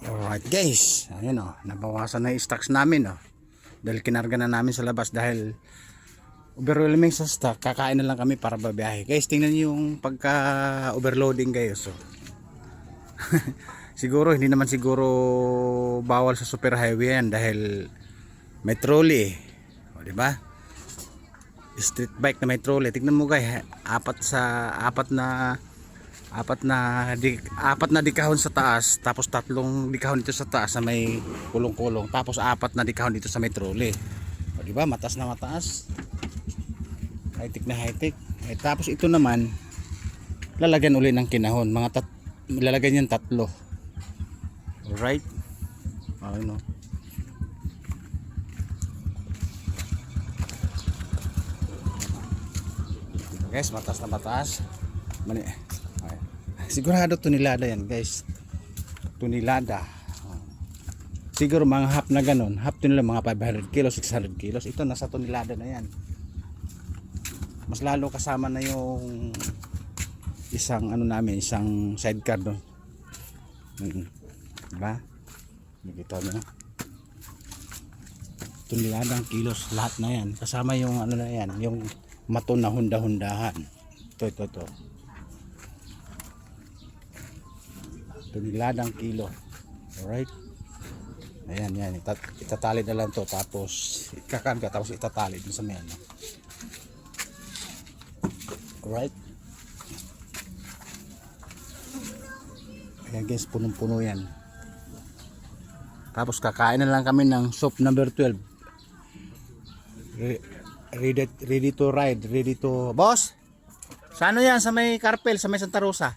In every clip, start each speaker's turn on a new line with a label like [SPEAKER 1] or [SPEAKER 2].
[SPEAKER 1] Alright guys, ayun nabawasan na yung stocks namin dahil kinarga na namin sa labas dahil overwhelming sa stock. Kakain na lang kami para babiyahe. Guys, tingnan niyo yung pagka overloading guys. Siguro hindi naman siguro bawal sa super highway yan dahil may trolley. Di ba? Street bike na may trolley. Tingnan mo guys, apat na dikahon sa taas, tapos tatlong dikahon dito sa taas na may kulong-kulong, tapos apat na dikahon dito sa may trolley. O di ba? Mataas na mataas. High-tech na high-tech. Tapos ito naman lalagyan uli ng kinahon. Lalagyan yan tatlo. Alright. Ayun guys, mataas na mataas. Sigurado tunilada yan guys. Tunilada. Siguro mga half na ganun. Half to nila mga 500 kilos, 600 kilos. Ito nasa tunilada na yan. Mas lalo kasama na yung isang isang sidecar doon. Diba? Nakita nyo. Tuniladang kilos lahat na yan. Kasama yung na yan, yung maton na hunda-hundahan. Ito. Tuniladang kilo. Alright. Ayan. Itatali na lang to, tapos ikakarga, tapos itatali dun sa may Alright. Ayan guys, punong-puno yan. Tapos kakain na lang kami ng soup number 12. Ready to ride, ready to... Boss! Sa ano yan? Sa may Carpel, sa may Santa Rosa.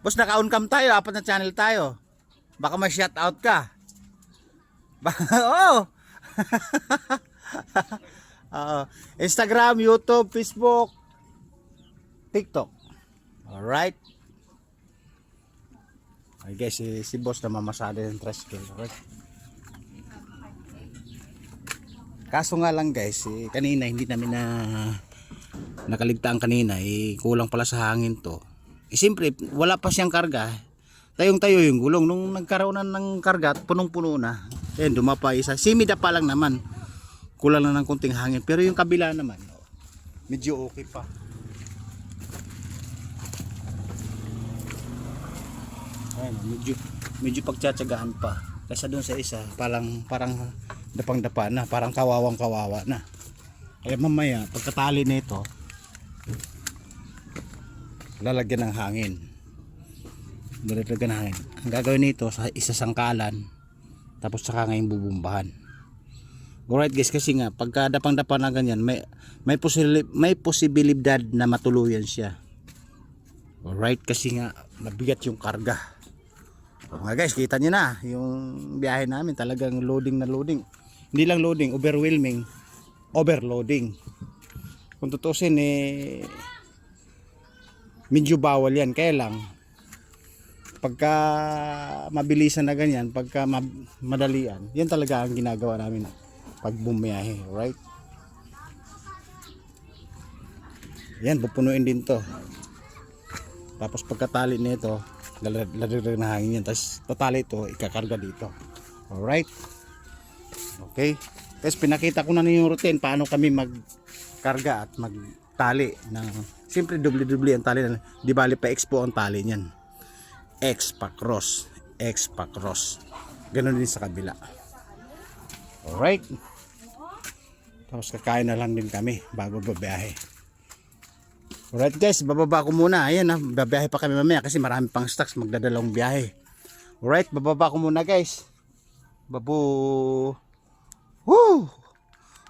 [SPEAKER 1] Boss, naka-on cam tayo, 4 na channel tayo. Baka may shout out ka. Oo. Instagram, YouTube, Facebook, TikTok. Alright. Ay guys, si boss na mamasada yung tricycle. Alright. Kaso nga lang guys, kanina hindi namin nakaligtaan kanina, kulang pala sa hangin to. Siyempre, wala pa siyang karga. Tayong-tayo yung gulong. Nung nagkaroon na ng karga, punong-puno na. Ayan, dumapa isa. Simida pa lang naman. Kulang na ng kunting hangin. Pero yung kabila naman, medyo okay pa. Ayan, medyo pagtsatsagaan pa. Kaysa doon sa isa, parang dapang-dapa na. Parang kawawang-kawawa na. Kaya mamaya, pagkatali nito, lalagyan ng hangin. Lalagyan ng hangin. Ang gagawin nito sa isasangkalan, tapos saka ngayon bubumbahan. Alright guys, kasi nga pagka dapang-dapa na ganyan, may posibilidad na matuluyan siya. Alright, kasi nga mabigat yung karga. So, nga guys, kita nyo na yung biyahe namin, talagang loading na loading. Hindi lang loading, overloading. Kung tutusin medyo bawal yan. Kaya lang pagka mabilisan na ganyan, pagka madalian, yan talaga ang ginagawa namin pag bumiyahe. Right? Yan, pupunuin din to. Tapos pagkatali nito, lalagdag na hangin yan. Tapos tatali ito, ikakarga dito. Alright? Okay? Tapos pinakita ko na yung routine paano kami magkarga at magtali ng, siyempre doble-doble ang tali na, di bali pa X po ang tali niyan. X pa cross, ganoon din sa kabila. Alright, tapos kakain na lang din kami bago babiyahe. Alright guys, bababa ko muna. Ayan babiyahe pa kami mamaya kasi marami pang stocks, magdadalawang biyahe. Alright, bababa ko muna guys. Woo!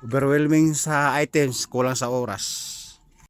[SPEAKER 1] Overwhelming sa items, kulang sa oras.